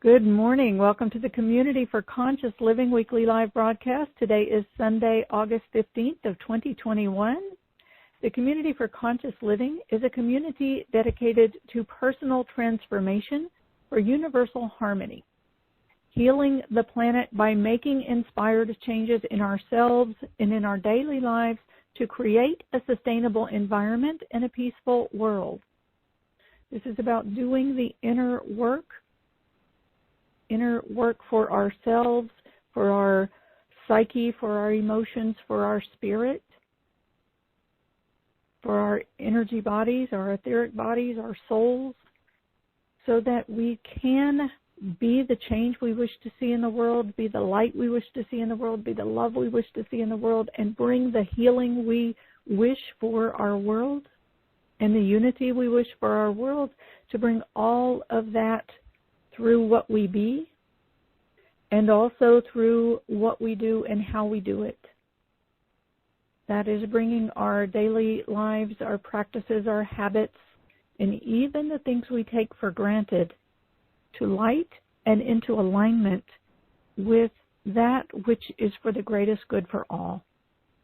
Good morning. Welcome to the Community for Conscious Living weekly live broadcast. Today is Sunday, August 15th of 2021. The Community for Conscious Living is a community dedicated to personal transformation for universal harmony, healing the planet by making inspired changes in ourselves and in our daily lives to create a sustainable environment and a peaceful world. This is about doing the inner work for ourselves, for our psyche, for our emotions, for our spirit, for our energy bodies, our etheric bodies, our souls, so that we can be the change we wish to see in the world, be the light we wish to see in the world, be the love we wish to see in the world, and bring the healing we wish for our world and the unity we wish for our world, to bring all of that through what we be, and also through what we do and how we do it. That is bringing our daily lives, our practices, our habits, and even the things we take for granted to light and into alignment with that which is for the greatest good for all,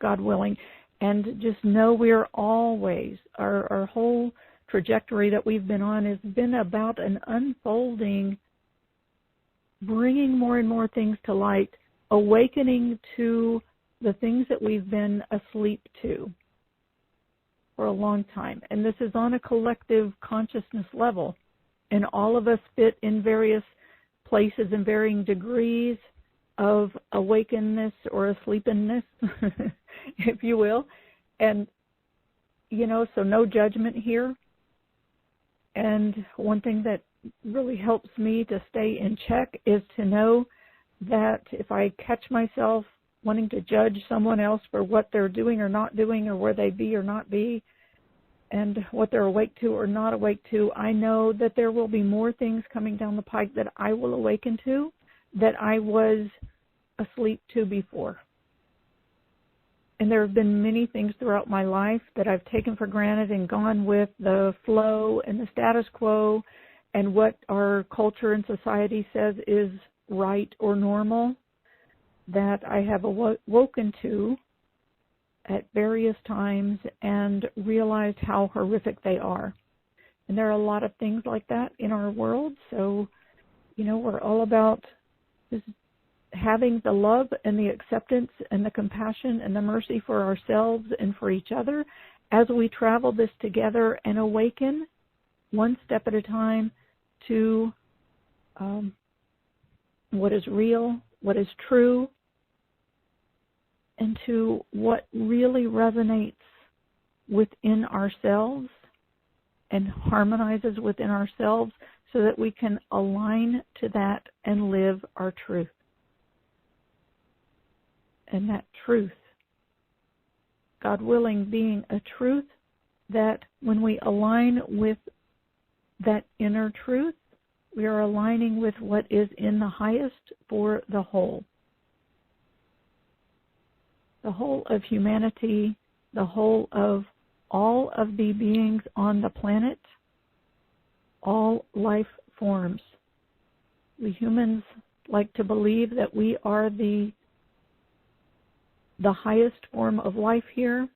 God willing. And just know we are always, our whole trajectory that we've been on has been about an unfolding, bringing more and more things to light, awakening to the things that we've been asleep to for a long time. And this is on a collective consciousness level. And all of us fit in various places and varying degrees of awakenness or asleepenness, if you will. And, so no judgment here. And one thing that really helps me to stay in check is to know that if I catch myself wanting to judge someone else for what they're doing or not doing, or where they be or not be, and what they're awake to or not awake to, I know that there will be more things coming down the pike that I will awaken to that I was asleep to before. And there have been many things throughout my life that I've taken for granted and gone with the flow and the status quo and what our culture and society says is right or normal, that I have awoken to at various times and realized how horrific they are. And there are a lot of things like that in our world. So, we're all about just having the love and the acceptance and the compassion and the mercy for ourselves and for each other as we travel this together and awaken one step at a time to what is real, what is true, and to what really resonates within ourselves and harmonizes within ourselves, so that we can align to that and live our truth. And that truth, God willing, being a truth that when we align with that inner truth, we are aligning with what is in the highest for the whole. The whole of humanity, the whole of all of the beings on the planet, all life forms. We humans like to believe that we are the highest form of life here.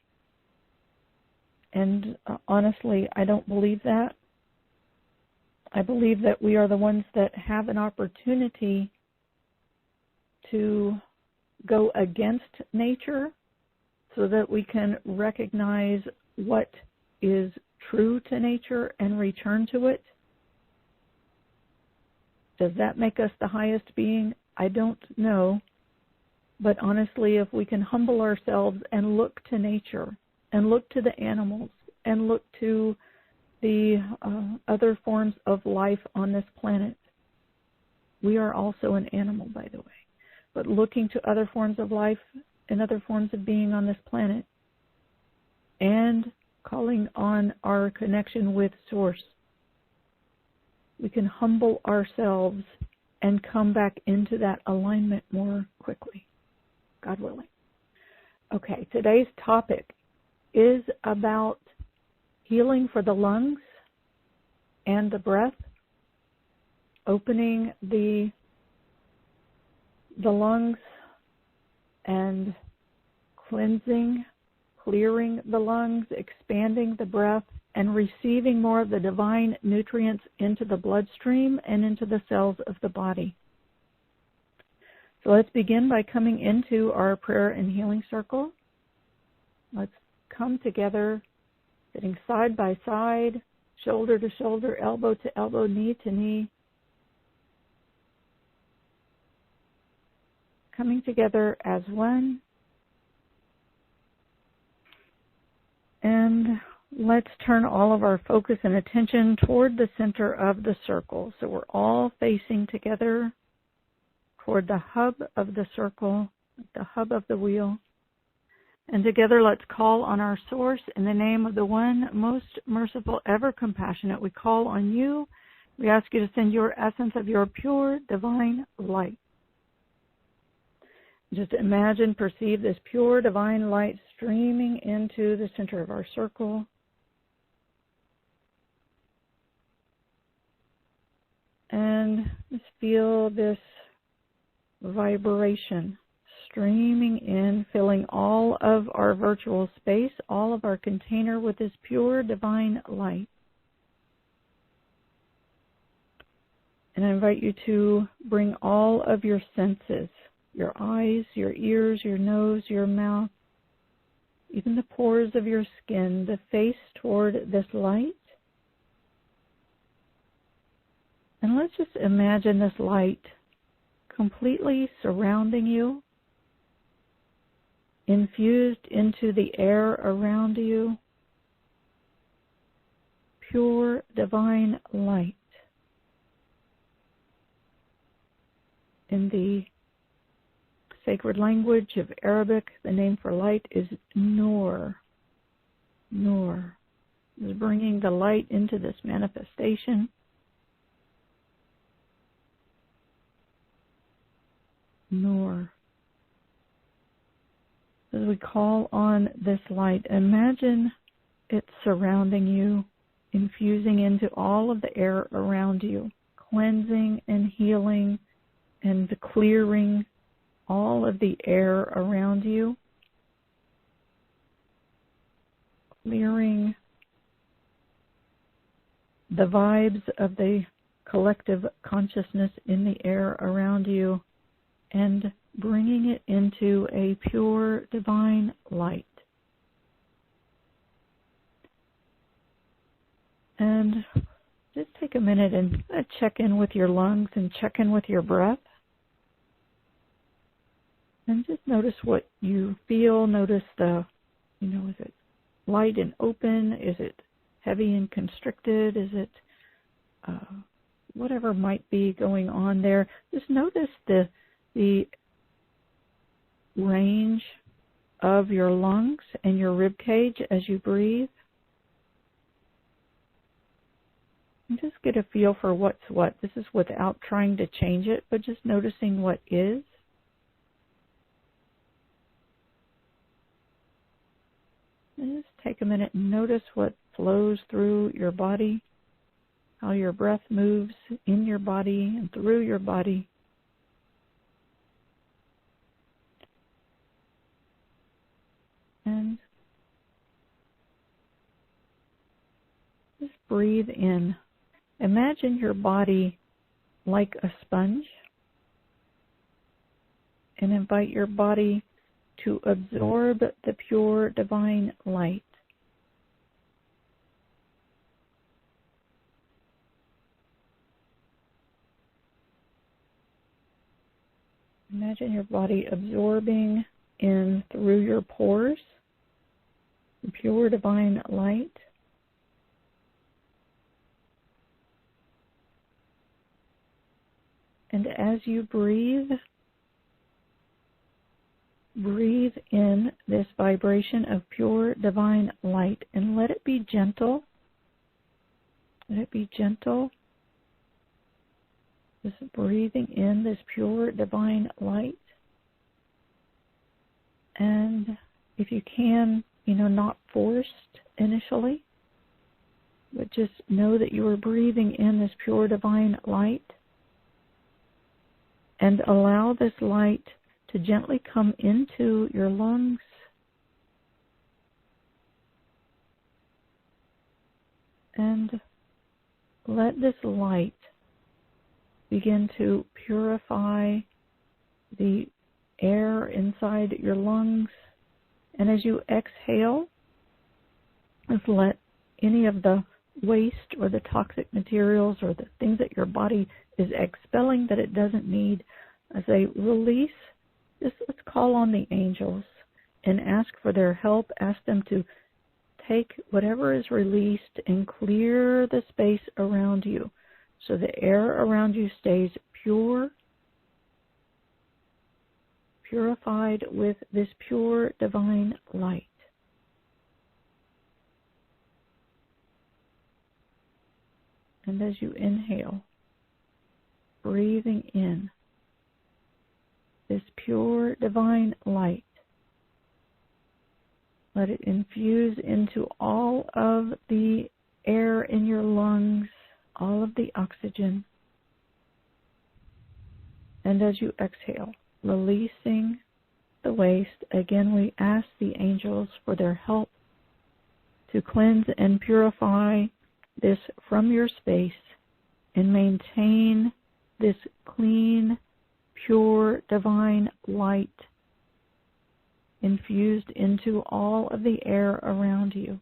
And honestly, I don't believe that. I believe that we are the ones that have an opportunity to go against nature so that we can recognize what is true to nature and return to it. Does that make us the highest being? I don't know. But honestly, if we can humble ourselves and look to nature and look to the animals and look to the other forms of life on this planet, we are also an animal, by the way. But looking to other forms of life and other forms of being on this planet and calling on our connection with Source, we can humble ourselves and come back into that alignment more quickly, God willing. Okay, today's topic is about healing for the lungs and the breath. opening the lungs and cleansing, clearing the lungs, expanding the breath, and receiving more of the divine nutrients into the bloodstream and into the cells of the body. So let's begin by coming into our prayer and healing circle. Let's come together, sitting side by side, shoulder to shoulder, elbow to elbow, knee to knee. Coming together as one. And let's turn all of our focus and attention toward the center of the circle. So we're all facing together toward the hub of the circle, the hub of the wheel. And together let's call on our source in the name of the one most merciful, ever compassionate. We call on you. We ask you to send your essence of your pure divine light. Just imagine, perceive this pure divine light streaming into the center of our circle. And just feel this vibration streaming in, filling all of our virtual space, all of our container with this pure divine light. And I invite you to bring all of your senses, your eyes, your ears, your nose, your mouth, even the pores of your skin, the face toward this light. And let's just imagine this light completely surrounding you, infused into the air around you, pure divine light. In the sacred language of Arabic, the name for light is Nur. Nur is bringing the light into this manifestation. Nur. As we call on this light, imagine it surrounding you, infusing into all of the air around you, cleansing and healing and clearing all of the air around you, clearing the vibes of the collective consciousness in the air around you, and bringing it into a pure divine light. And just take a minute and check in with your lungs and check in with your breath. And just notice what you feel. Notice is it light and open? Is it heavy and constricted? Is it whatever might be going on there? Just notice the range of your lungs and your rib cage as you breathe. And just get a feel for what's what. This is without trying to change it, but just noticing what is. And just take a minute and notice what flows through your body, how your breath moves in your body and through your body. And just breathe in. Imagine your body like a sponge, and invite your body to absorb the pure divine light. Imagine your body absorbing in through your pores the pure divine light. And as you breathe in this vibration of pure divine light and let it be gentle. Let it be gentle. Just breathing in this pure divine light. And if you can, not forced initially, but just know that you are breathing in this pure divine light. and allow this light to gently come into your lungs. And let this light begin to purify the air inside your lungs. And as you exhale, just let any of the waste or the toxic materials or the things that your body is expelling that it doesn't need, as a release, just let's call on the angels and ask for their help. Ask them to take whatever is released and clear the space around you so the air around you stays pure, purified with this pure divine light. And as you inhale, breathing in this pure divine light, let it infuse into all of the air in your lungs, all of the oxygen. And as you exhale, releasing the waste, again we ask the angels for their help to cleanse and purify this from your space and maintain this clean, pure, divine light infused into all of the air around you.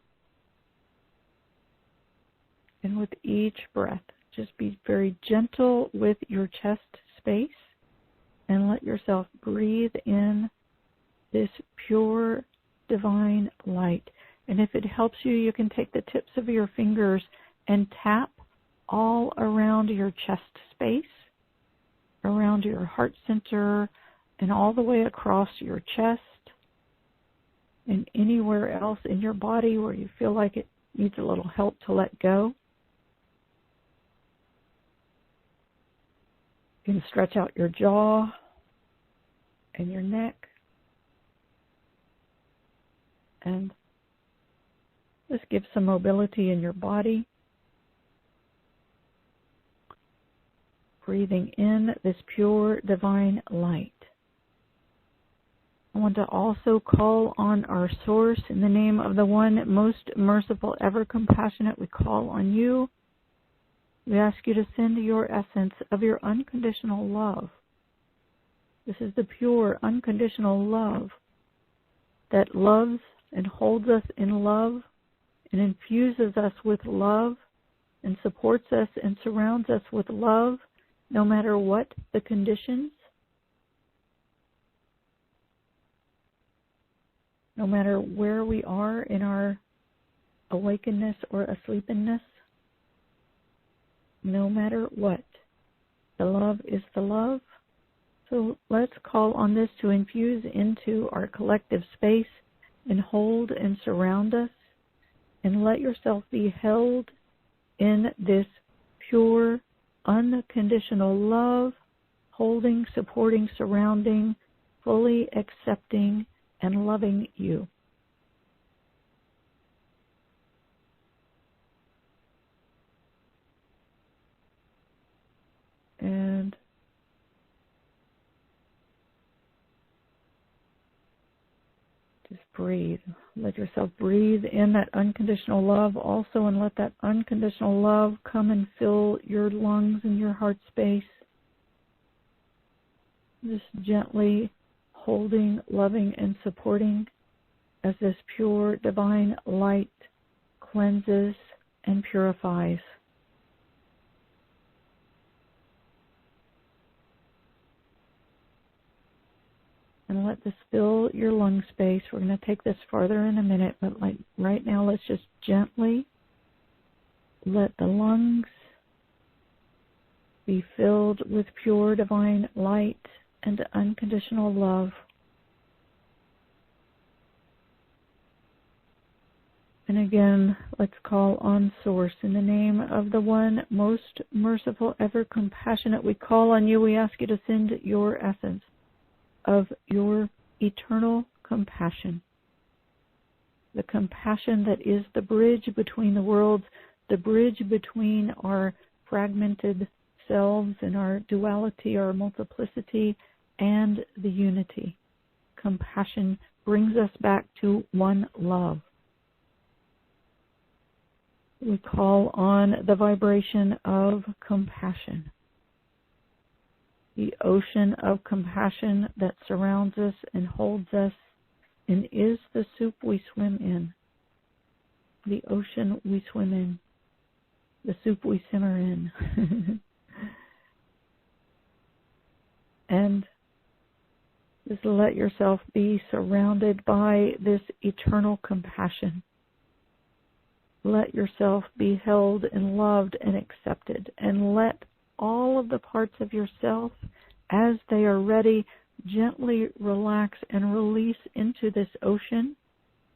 And with each breath, just be very gentle with your chest space and let yourself breathe in this pure, divine light. And if it helps you, you can take the tips of your fingers and tap all around your chest space, around your heart center, and all the way across your chest, and anywhere else in your body where you feel like it needs a little help to let go. You can stretch out your jaw and your neck, and just give some mobility in your body. Breathing in this pure divine light. I want to also call on our source in the name of the one most merciful, ever compassionate. We call on you. We ask you to send your essence of your unconditional love. This is the pure, unconditional love that loves and holds us in love and infuses us with love and supports us and surrounds us with love no matter what the conditions, no matter where we are in our awakenness or asleepness, no matter what. The love is the love. So let's call on this to infuse into our collective space and hold and surround us, and let yourself be held in this pure, unconditional love, holding, supporting, surrounding, fully accepting, and loving you. And just breathe. Let yourself breathe in that unconditional love also, and let that unconditional love come and fill your lungs and your heart space. Just gently holding, loving, and supporting as this pure divine light cleanses and purifies. And let this fill your lung space. We're going to take this farther in a minute, but like right now, let's just gently let the lungs be filled with pure divine light and unconditional love. And again, let's call on Source in the name of the one most merciful, ever compassionate. We call on you. We ask you to send your essence of your eternal compassion, the compassion that is the bridge between the worlds, the bridge between our fragmented ourselves in our duality, our multiplicity, and the unity. Compassion brings us back to one love. We call on the vibration of compassion, the ocean of compassion that surrounds us and holds us and is the soup we swim in, the ocean we swim in, the soup we simmer in. And just let yourself be surrounded by this eternal compassion. Let yourself be held and loved and accepted, and let all of the parts of yourself, as they are ready, gently relax and release into this ocean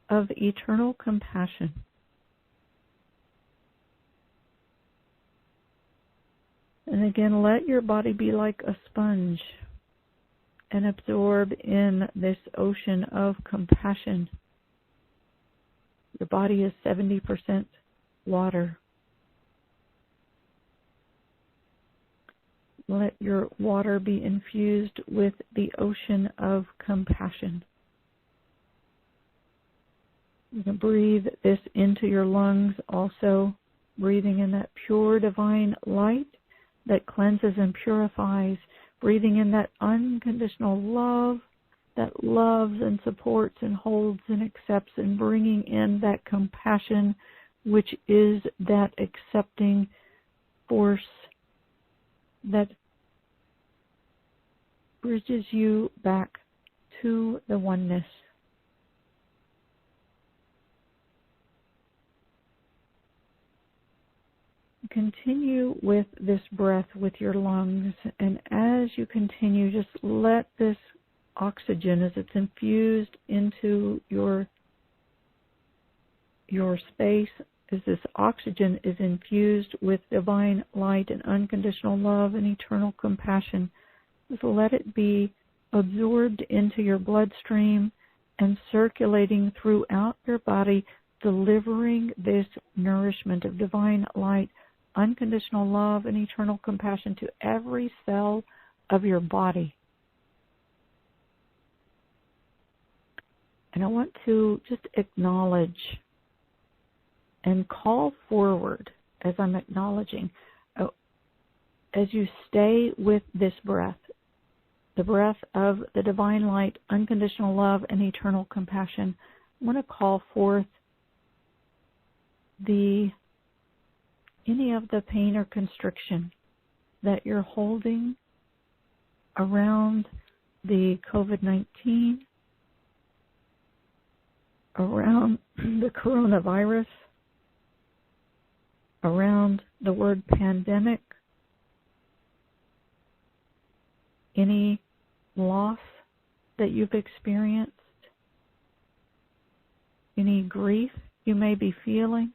of eternal compassion. And again, let your body be like a sponge and absorb in this ocean of compassion. Your body is 70% water. Let your water be infused with the ocean of compassion. You can breathe this into your lungs, also breathing in that pure divine light that cleanses and purifies, breathing in that unconditional love that loves and supports and holds and accepts, and bringing in that compassion, which is that accepting force that bridges you back to the oneness. Continue with this breath with your lungs, and as you continue, just let this oxygen, as it's infused into your space, as this oxygen is infused with divine light and unconditional love and eternal compassion, just let it be absorbed into your bloodstream and circulating throughout your body, delivering this nourishment of divine light, unconditional love, and eternal compassion to every cell of your body. And I want to just acknowledge and call forward, as I'm acknowledging, as you stay with this breath, the breath of the divine light, unconditional love, and eternal compassion, I want to call forth any of the pain or constriction that you're holding around the COVID-19, around the coronavirus, around the word pandemic, any loss that you've experienced, any grief you may be feeling,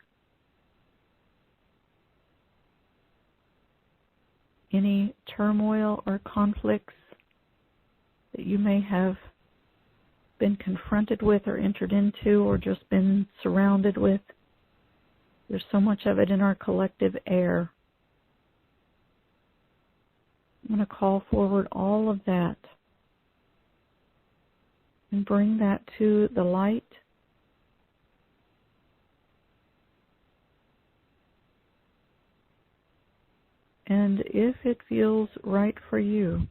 any turmoil or conflicts that you may have been confronted with or entered into or just been surrounded with. There's so much of it in our collective air. I'm going to call forward all of that and bring that to the light. And if it feels right for you,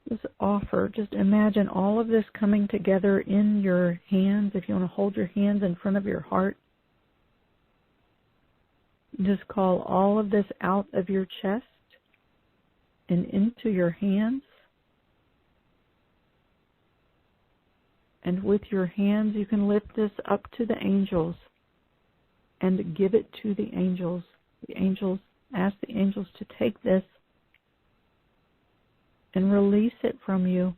just imagine all of this coming together in your hands. If you want to hold your hands in front of your heart, just call all of this out of your chest and into your hands. And with your hands, you can lift this up to the angels and give it to the angels. Ask the angels to take this and release it from you.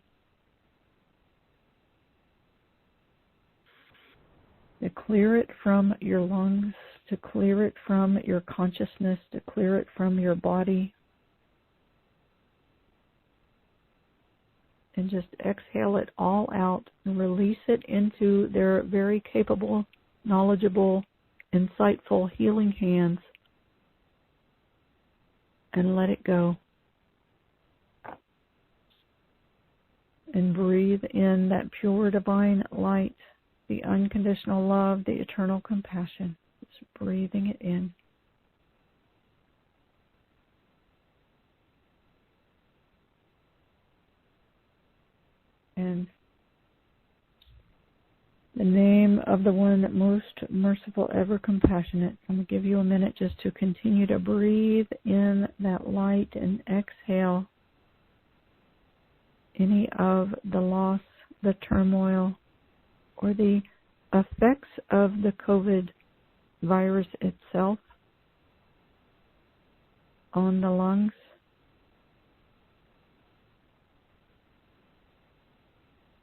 To clear it from your lungs, to clear it from your consciousness, to clear it from your body. And just exhale it all out and release it into their very capable, knowledgeable, insightful, healing hands. and let it go. And breathe in that pure divine light, the unconditional love, the eternal compassion. Just breathing it in. And the name of the one most merciful, ever compassionate. I'm going to give you a minute just to continue to breathe in that light and exhale any of the loss, the turmoil, or the effects of the COVID virus itself on the lungs.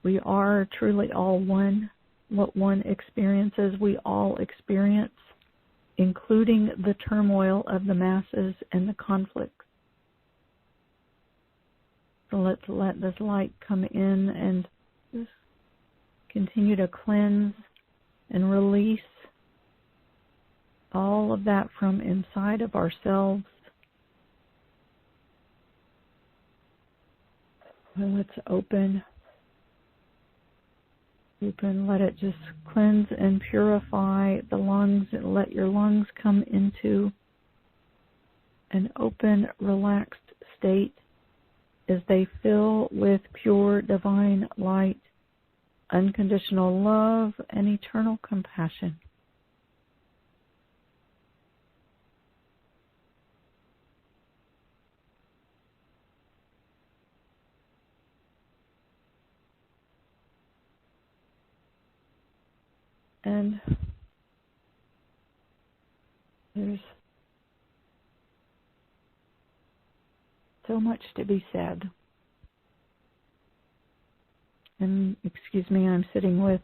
We are truly all one. What one experiences, we all experience, including the turmoil of the masses and the conflicts. So let's let this light come in and just continue to cleanse and release all of that from inside of ourselves. And let's open, let it just cleanse and purify the lungs, and let your lungs come into an open, relaxed state as they fill with pure divine light, unconditional love, and eternal compassion. And there's so much to be said. And excuse me, I'm sitting with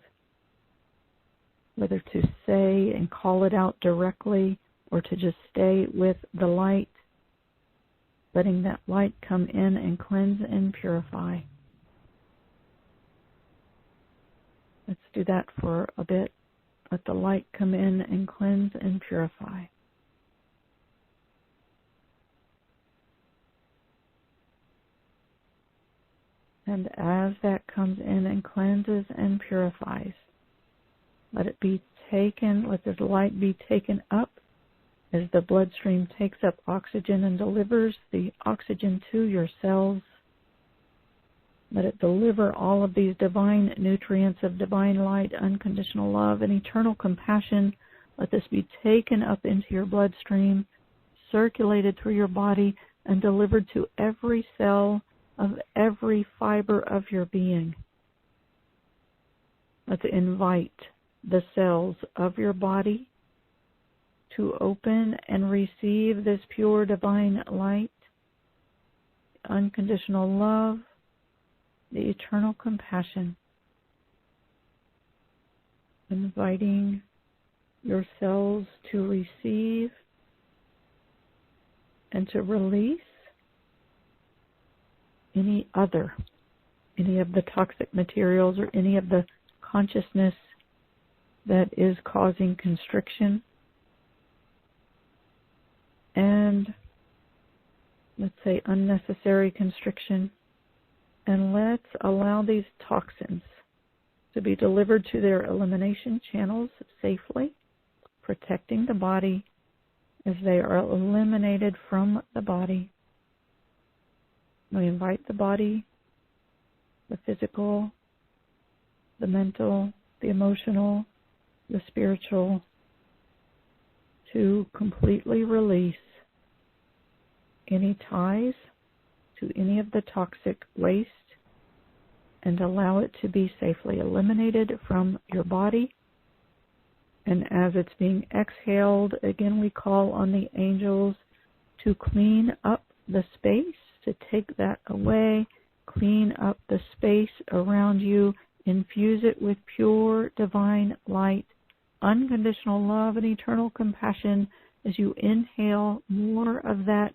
whether to say and call it out directly or to just stay with the light, letting that light come in and cleanse and purify. Let's do that for a bit. Let the light come in and cleanse and purify. And as that comes in and cleanses and purifies, let it be taken, let the light be taken up as the bloodstream takes up oxygen and delivers the oxygen to your cells. Let it deliver all of these divine nutrients of divine light, unconditional love, and eternal compassion. Let this be taken up into your bloodstream, circulated through your body, and delivered to every cell of every fiber of your being. Let's invite the cells of your body to open and receive this pure divine light, unconditional love, the eternal compassion, inviting your cells to receive and to release any of the toxic materials or any of the consciousness that is causing constriction. And let's say unnecessary constriction. And let's allow these toxins to be delivered to their elimination channels safely, protecting the body as they are eliminated from the body. We invite the body, the physical, the mental, the emotional, the spiritual, to completely release any ties to any of the toxic waste and allow it to be safely eliminated from your body. And as it's being exhaled, again, we call on the angels to clean up the space, to take that away, clean up the space around you, infuse it with pure divine light, unconditional love, and eternal compassion as you inhale more of that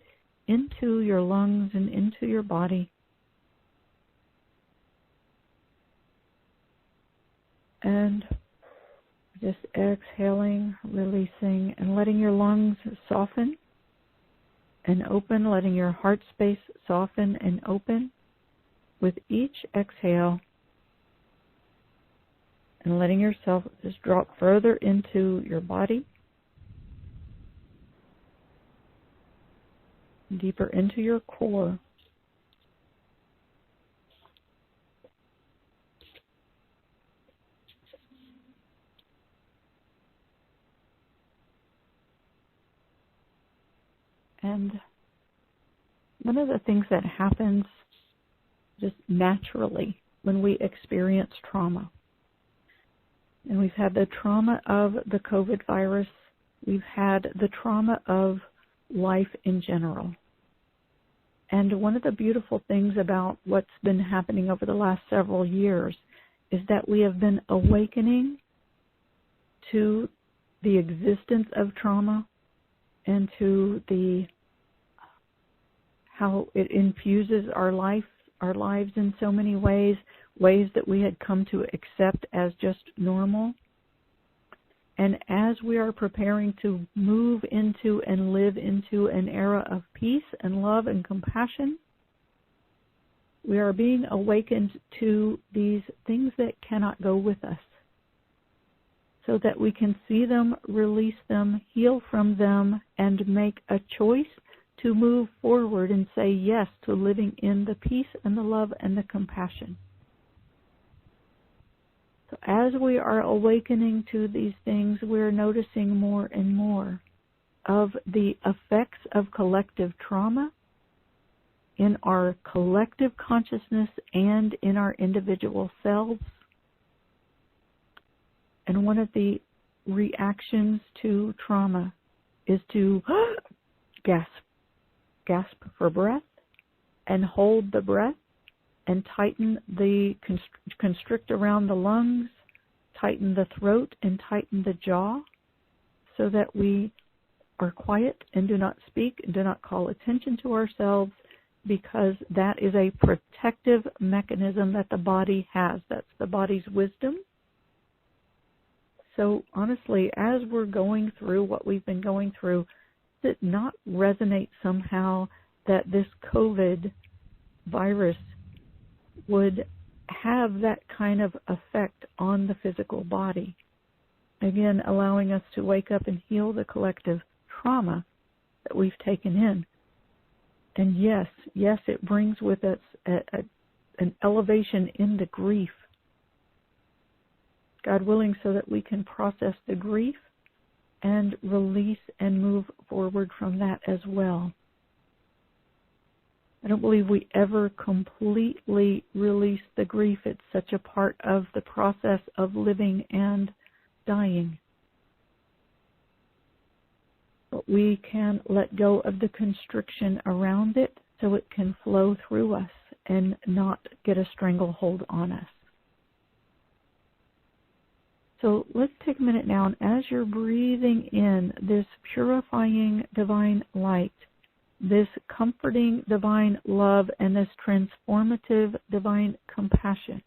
into your lungs and into your body. And just exhaling, releasing, and letting your lungs soften and open, letting your heart space soften and open with each exhale, and letting yourself just drop further into your body, deeper into your core. And one of the things that happens just naturally when we experience trauma, and we've had the trauma of the COVID virus, we've had the trauma of life in general. And one of the beautiful things about what's been happening over the last several years is that we have been awakening to the existence of trauma and to how it infuses our lives in so many ways that we had come to accept as just normal. And as we are preparing to move into and live into an era of peace and love and compassion, we are being awakened to these things that cannot go with us, so that we can see them, release them, heal from them, and make a choice to move forward and say yes to living in the peace and the love and the compassion. So as we are awakening to these things, we're noticing more and more of the effects of collective trauma in our collective consciousness and in our individual selves. And one of the reactions to trauma is to gasp for breath and hold the breath and tighten constrict around the lungs, tighten the throat and tighten the jaw so that we are quiet and do not speak and do not call attention to ourselves, because that is a protective mechanism that the body has. That's the body's wisdom. So honestly, as we're going through what we've been going through, does it not resonate somehow that this COVID virus would have that kind of effect on the physical body? Again, allowing us to wake up and heal the collective trauma that we've taken in. And yes, it brings with us an elevation in the grief. God willing, so that we can process the grief and release and move forward from that as well. I don't believe we ever completely release the grief. It's such a part of the process of living and dying. But we can let go of the constriction around it so it can flow through us and not get a stranglehold on us. So let's take a minute now, and as you're breathing in this purifying divine light, this comforting divine love, and this transformative divine compassion,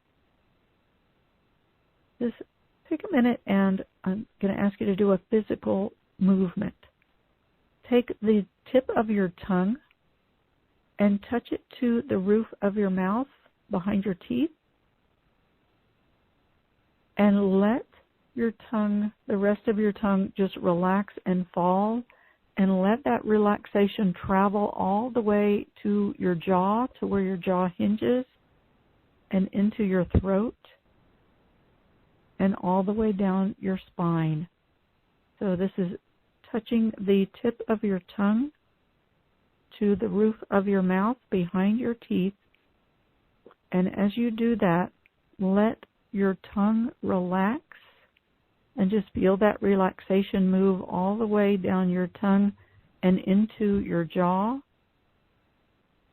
just take a minute, and I'm going to ask you to do a physical movement. Take the tip of your tongue and touch it to the roof of your mouth behind your teeth, and let your tongue, the rest of your tongue, just relax and fall, and let that relaxation travel all the way to your jaw, to where your jaw hinges, and into your throat, and all the way down your spine. So this is touching the tip of your tongue to the roof of your mouth behind your teeth. And as you do that, let your tongue relax and just feel that relaxation move all the way down your tongue and into your jaw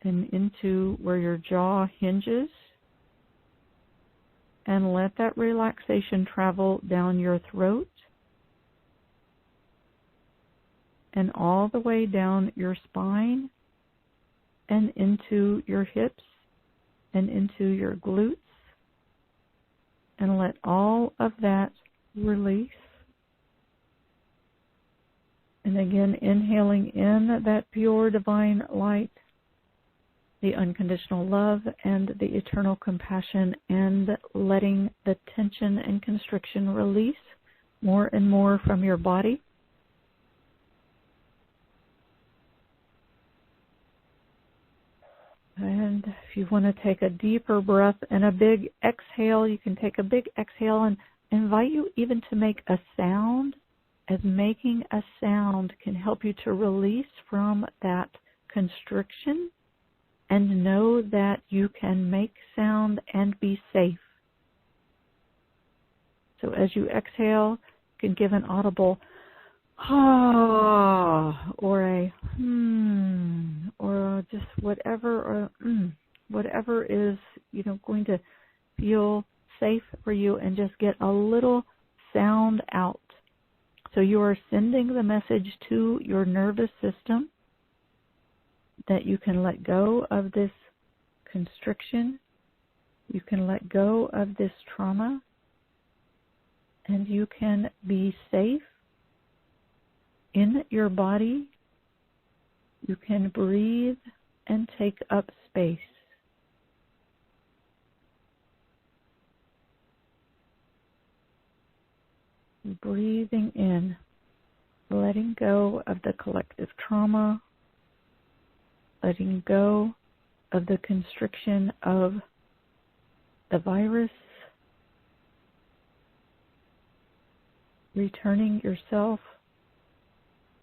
and into where your jaw hinges. And let that relaxation travel down your throat and all the way down your spine and into your hips and into your glutes. And let all of that release. And again, inhaling in that pure divine light, the unconditional love and the eternal compassion, and letting the tension and constriction release more and more from your body. And if you want to take a deeper breath and a big exhale, you can take a big exhale, and invite you even to make a sound, as making a sound can help you to release from that constriction and know that you can make sound and be safe. So as you exhale, you can give an audible ah, or a or just whatever, or whatever is, going to feel safe for you, and just get a little sound out. So you are sending the message to your nervous system that you can let go of this constriction, you can let go of this trauma, and you can be safe in your body. You can breathe and take up space. Breathing in, letting go of the collective trauma, letting go of the constriction of the virus, returning yourself.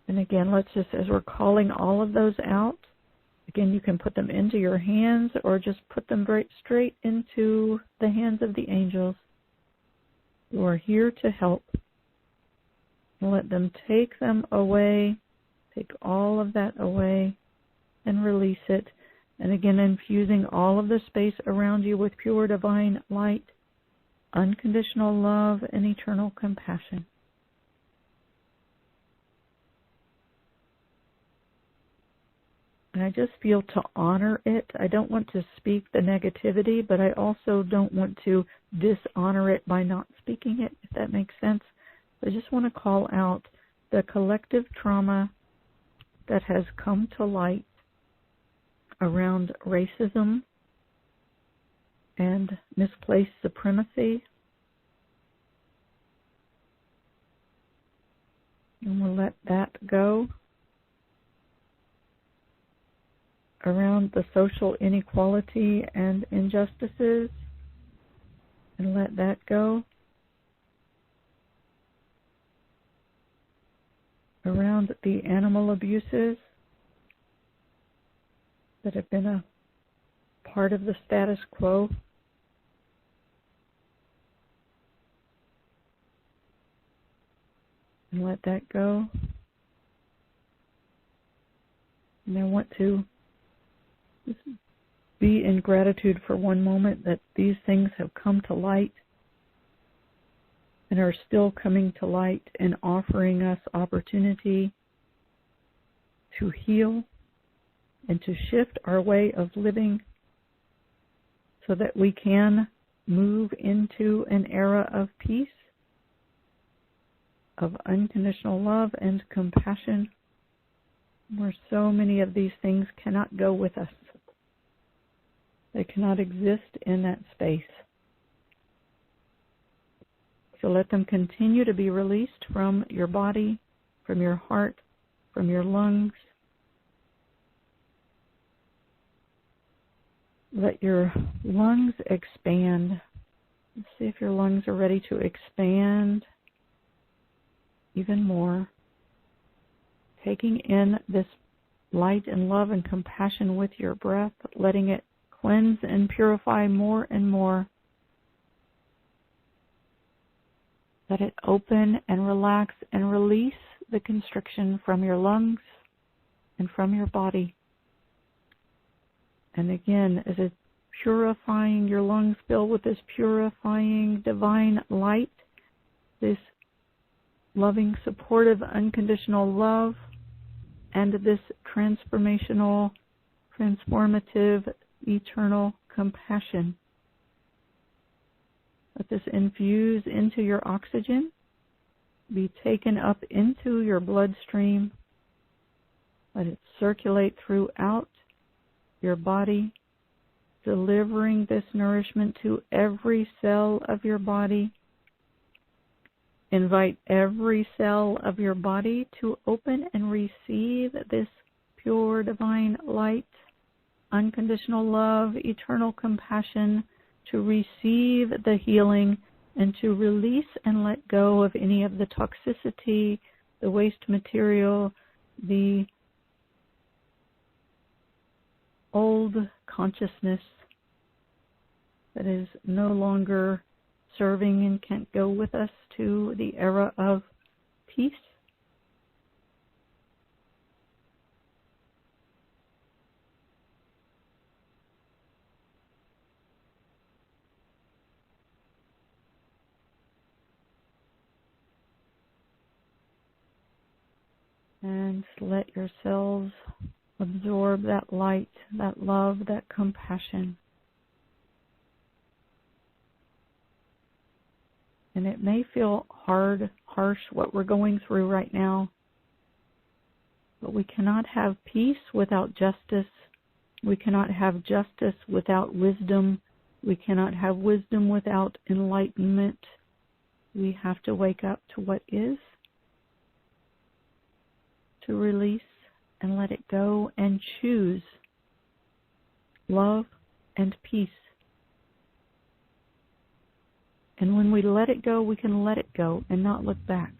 And again, let's just, as we're calling all of those out, again, you can put them into your hands or just put them right straight into the hands of the angels who are here to help. Let them take them away, take all of that away, and release it. And again, infusing all of the space around you with pure divine light, unconditional love, and eternal compassion. And I just feel to honor it. I don't want to speak the negativity, but I also don't want to dishonor it by not speaking it, if that makes sense. I just want to call out the collective trauma that has come to light around racism and misplaced supremacy. And we'll let that go. Around the social inequality and injustices, and let that go. Around the animal abuses that have been a part of the status quo. And let that go. And I want to just be in gratitude for one moment that these things have come to light and are still coming to light and offering us opportunity to heal and to shift our way of living so that we can move into an era of peace, of unconditional love and compassion, where so many of these things cannot go with us. They cannot exist in that space. So let them continue to be released from your body, from your heart, from your lungs. Let your lungs expand. Let's see if your lungs are ready to expand even more. Taking in this light and love and compassion with your breath, letting it cleanse and purify more and more. Let it open and relax and release the constriction from your lungs and from your body. And again, as it's purifying, your lungs fill with this purifying divine light, this loving, supportive, unconditional love, and this transformational, transformative, eternal compassion. Let this infuse into your oxygen, be taken up into your bloodstream. Let it circulate throughout your body, delivering this nourishment to every cell of your body. Invite every cell of your body to open and receive this pure divine light, unconditional love, eternal compassion, to receive the healing and to release and let go of any of the toxicity, the waste material, the old consciousness that is no longer serving and can't go with us to the era of peace. And let yourselves absorb that light, that love, that compassion. And it may feel hard, harsh, what we're going through right now. But we cannot have peace without justice. We cannot have justice without wisdom. We cannot have wisdom without enlightenment. We have to wake up to what is, to release and let it go and choose love and peace. And when we let it go, we can let it go and not look back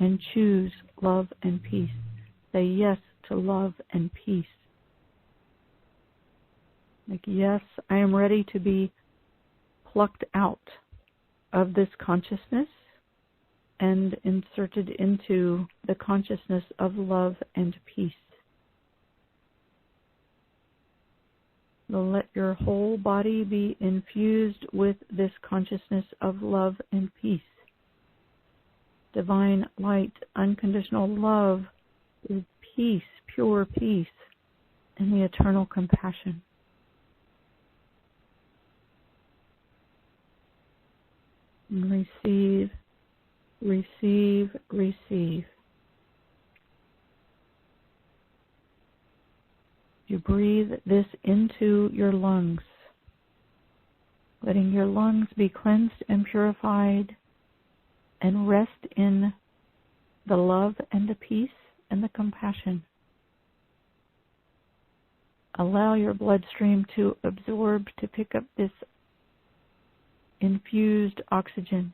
and choose love and peace. Say yes to love and peace. Like, yes, I am ready to be plucked out of this consciousness and inserted into the consciousness of love and peace. So let your whole body be infused with this consciousness of love and peace. Divine light, unconditional love, peace, pure peace, and the eternal compassion. And receive, receive, receive. You breathe this into your lungs, letting your lungs be cleansed and purified, and rest in the love and the peace and the compassion. Allow your bloodstream to absorb, to pick up this infused oxygen.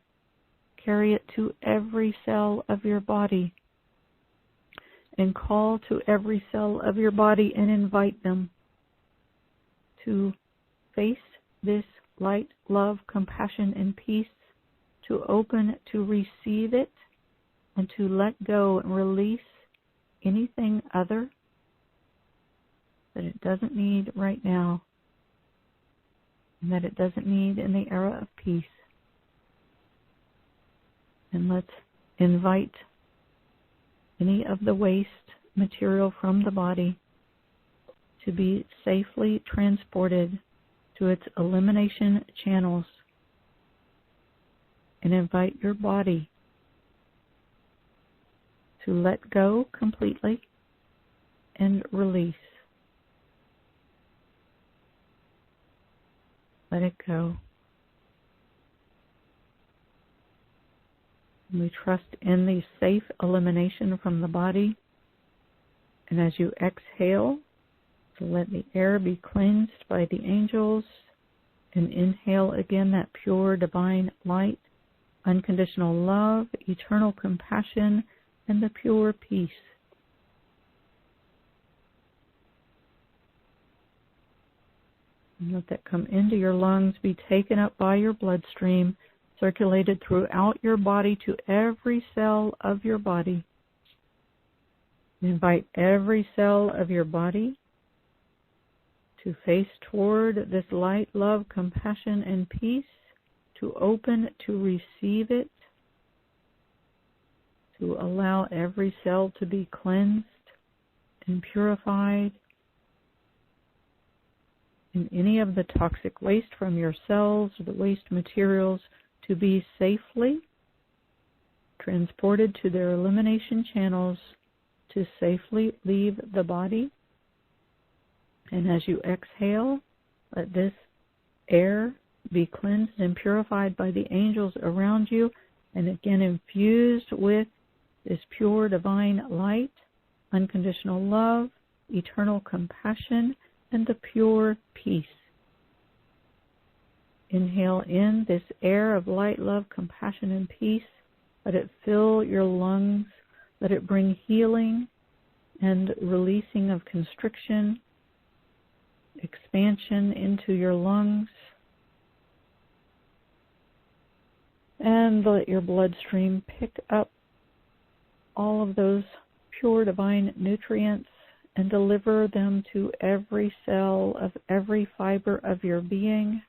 Carry it to every cell of your body. And call to every cell of your body and invite them to face this light, love, compassion, and peace, to open, to receive it, and to let go and release anything other that it doesn't need right now, and that it doesn't need in the era of peace. And let's invite any of the waste material from the body to be safely transported to its elimination channels, and invite your body to let go completely and release. Let it go. We trust in the safe elimination from the body. And as you exhale, let the air be cleansed by the angels. And inhale again that pure divine light, unconditional love, eternal compassion, and the pure peace. And let that come into your lungs, be taken up by your bloodstream, circulated throughout your body to every cell of your body. Invite every cell of your body to face toward this light, love, compassion, and peace, to open, to receive it, to allow every cell to be cleansed and purified, and any of the toxic waste from your cells, or the waste materials, to be safely transported to their elimination channels to safely leave the body. And as you exhale, let this air be cleansed and purified by the angels around you, and again infused with this pure divine light, unconditional love, eternal compassion, and the pure peace. Inhale in this air of light, love, compassion, and peace. Let it fill your lungs. Let it bring healing and releasing of constriction, expansion into your lungs. And let your bloodstream pick up all of those pure divine nutrients and deliver them to every cell of every fiber of your being.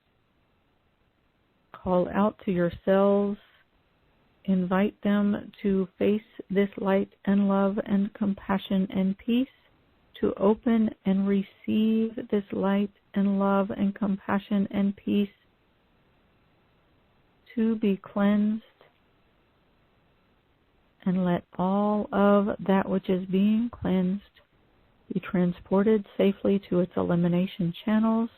Call out to your cells. Invite them to face this light and love and compassion and peace, to open and receive this light and love and compassion and peace, to be cleansed, and let all of that which is being cleansed be transported safely to its elimination channels.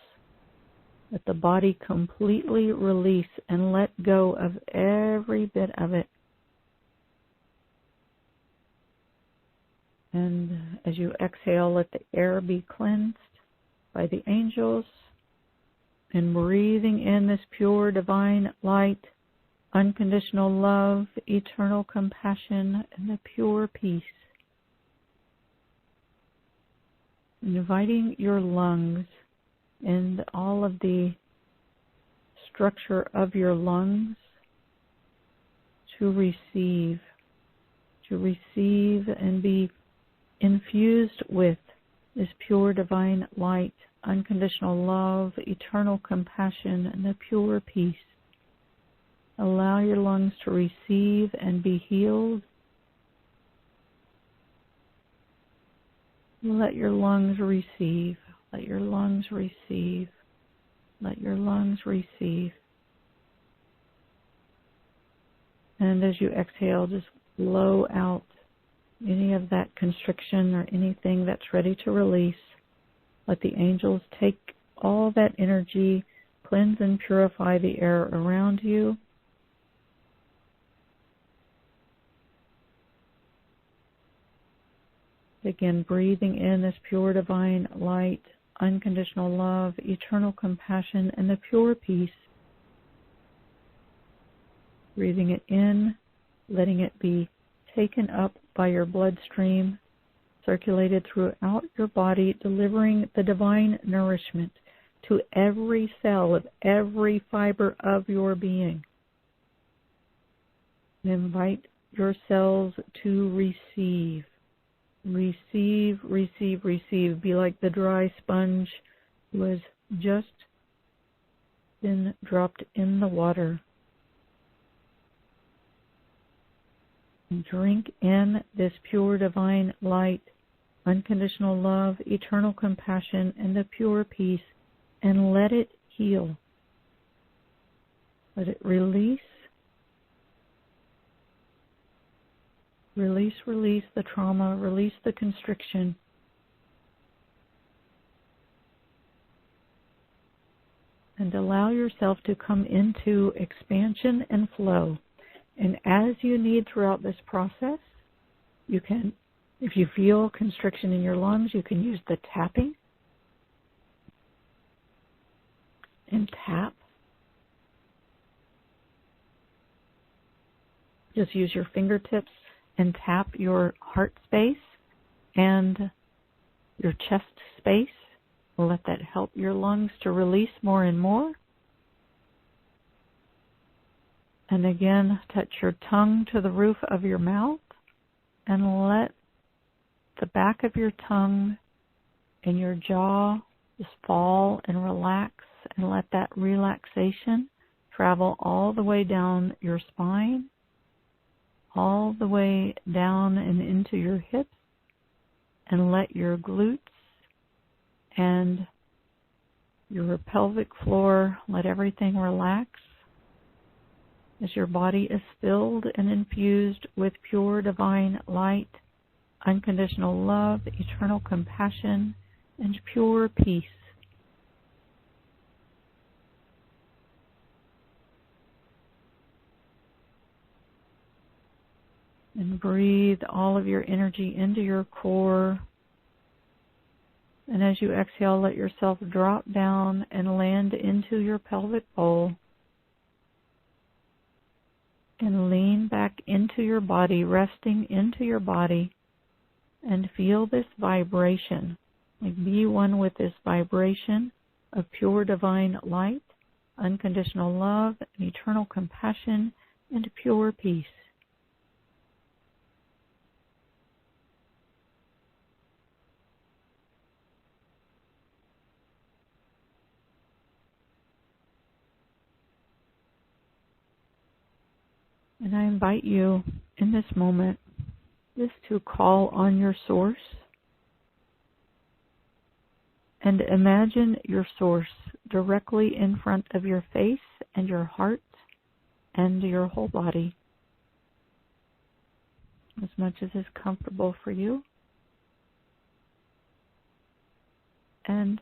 Let the body completely release and let go of every bit of it. And as you exhale, let the air be cleansed by the angels, and breathing in this pure divine light, unconditional love, eternal compassion, and the pure peace. Inviting your lungs and all of the structure of your lungs to receive and be infused with this pure divine light, unconditional love, eternal compassion, and the pure peace. Allow your lungs to receive and be healed. Let your lungs receive. Let your lungs receive. Let your lungs receive. And as you exhale, just blow out any of that constriction or anything that's ready to release. Let the angels take all that energy, cleanse and purify the air around you. Again, breathing in this pure divine light, unconditional love, eternal compassion, and the pure peace. Breathing it in, letting it be taken up by your bloodstream, circulated throughout your body, delivering the divine nourishment to every cell of every fiber of your being. And invite your cells to receive. Receive, receive, receive. Be like the dry sponge who has just been dropped in the water. And drink in this pure divine light, unconditional love, eternal compassion, and the pure peace, and let it heal. Let it release. Release the trauma, release the constriction. And allow yourself to come into expansion and flow. And as you need throughout this process, you can, if you feel constriction in your lungs, you can use the tapping. And tap. Just use your fingertips and tap your heart space and your chest space. Let that help your lungs to release more and more. And again, touch your tongue to the roof of your mouth and let the back of your tongue and your jaw just fall and relax, and let that relaxation travel all the way down your spine, all the way down and into your hips, and let your glutes and your pelvic floor, let everything relax. as your body is filled and infused with pure divine light, unconditional love, eternal compassion, and pure peace. And breathe all of your energy into your core. And as you exhale, let yourself drop down and land into your pelvic bowl. And lean back into your body, resting into your body. And feel this vibration. Like be one with this vibration of pure divine light, unconditional love, and eternal compassion, and pure peace. And I invite you in this moment just to call on your source and imagine your source directly in front of your face and your heart and your whole body, as much as is comfortable for you. And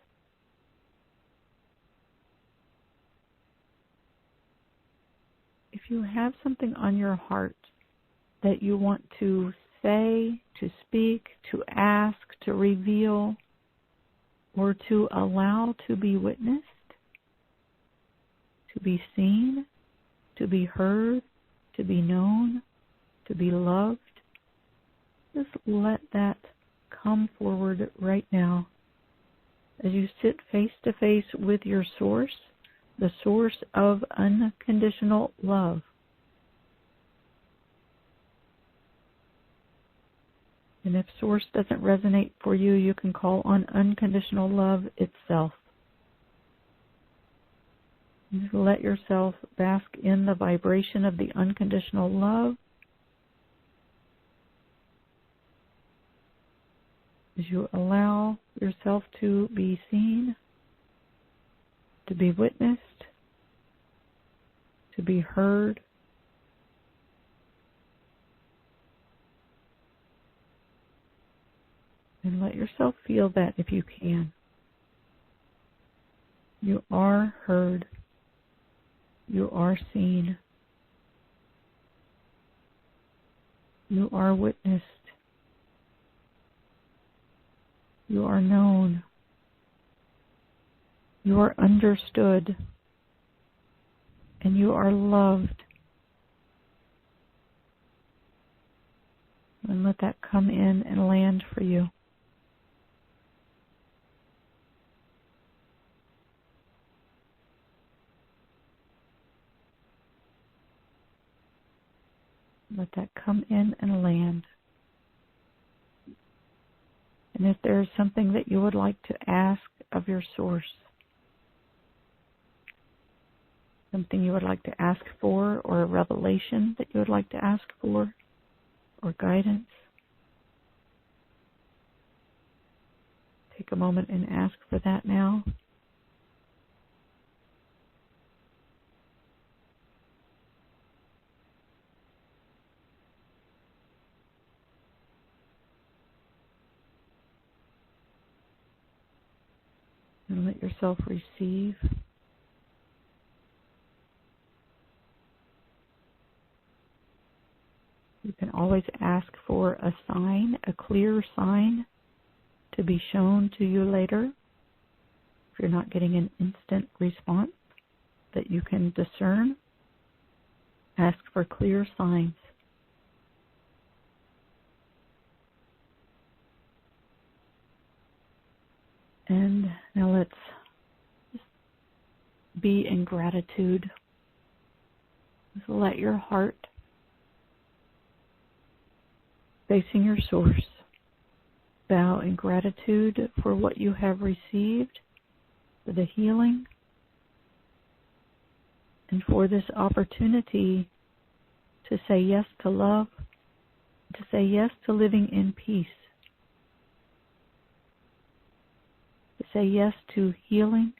if you have something on your heart that you want to say, to speak, to ask, to reveal, or to allow to be witnessed, to be seen, to be heard, to be known, to be loved, just let that come forward right now as you sit face to face with your source, the source of unconditional love. And if source doesn't resonate for you, you can call on unconditional love itself. Just let yourself bask in the vibration of the unconditional love as you allow yourself to be seen, to be witnessed, to be heard, and let yourself feel that if you can. You are heard. You are seen. You are witnessed. You are known. You are understood. And you are loved. And let that come in and land for you. Let that come in and land. And if there is something that you would like to ask of your source, something you would like to ask for, or a revelation that you would like to ask for, or guidance, take a moment and ask for that now. And let yourself receive. You can always ask for a sign, a clear sign, to be shown to you later. If you're not getting an instant response that you can discern, ask for clear signs. And now let's just be in gratitude. Just let your heart facing your source bow in gratitude for what you have received, for the healing, and for this opportunity to say yes to love, to say yes to living in peace, to say yes to healing,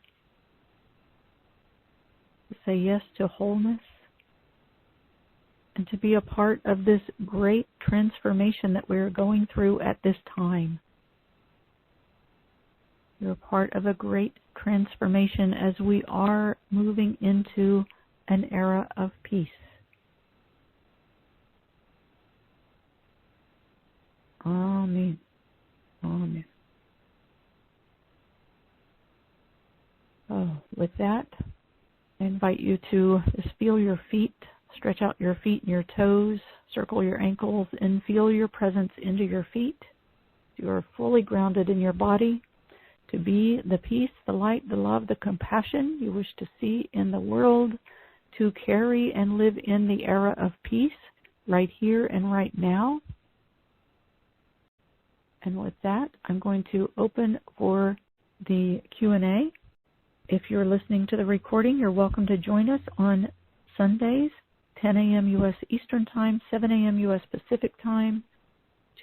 to say yes to wholeness, and to be a part of this great transformation that we're going through at this time. You're a part of a great transformation as we are moving into an era of peace. Amen. Amen. Oh, with that, I invite you to just feel your feet, stretch out your feet and your toes, circle your ankles, and feel your presence into your feet. You are fully grounded in your body to be the peace, the light, the love, the compassion you wish to see in the world, to carry and live in the era of peace right here and right now. And with that, I'm going to open for the Q&A. If you're listening to the recording, you're welcome to join us on Sundays, 10 a.m. U.S. Eastern Time, 7 a.m. U.S. Pacific Time.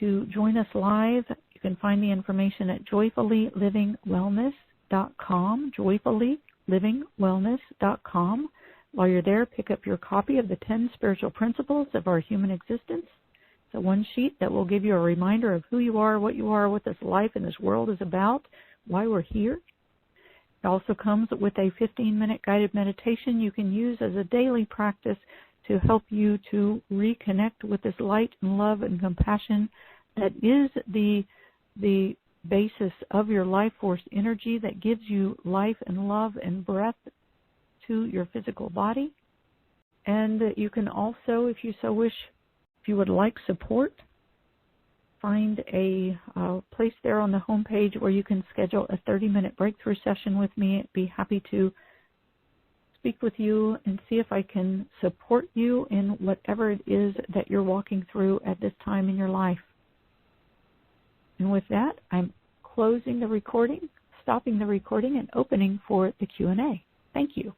To join us live, you can find the information at joyfullylivingwellness.com, joyfullylivingwellness.com. While you're there, pick up your copy of the 10 Spiritual Principles of Our Human Existence. It's a one sheet that will give you a reminder of who you are, what this life and this world is about, why we're here. It also comes with a 15-minute guided meditation you can use as a daily practice to help you to reconnect with this light and love and compassion that is the basis of your life force energy that gives you life and love and breath to your physical body. And you can also, if you so wish, if you would like support, find a place there on the homepage where you can schedule a 30-minute breakthrough session with me. I'd be happy to speak with you and see if I can support you in whatever it is that you're walking through at this time in your life. And with that, I'm closing the recording, stopping the recording, and opening for the Q&A. Thank you.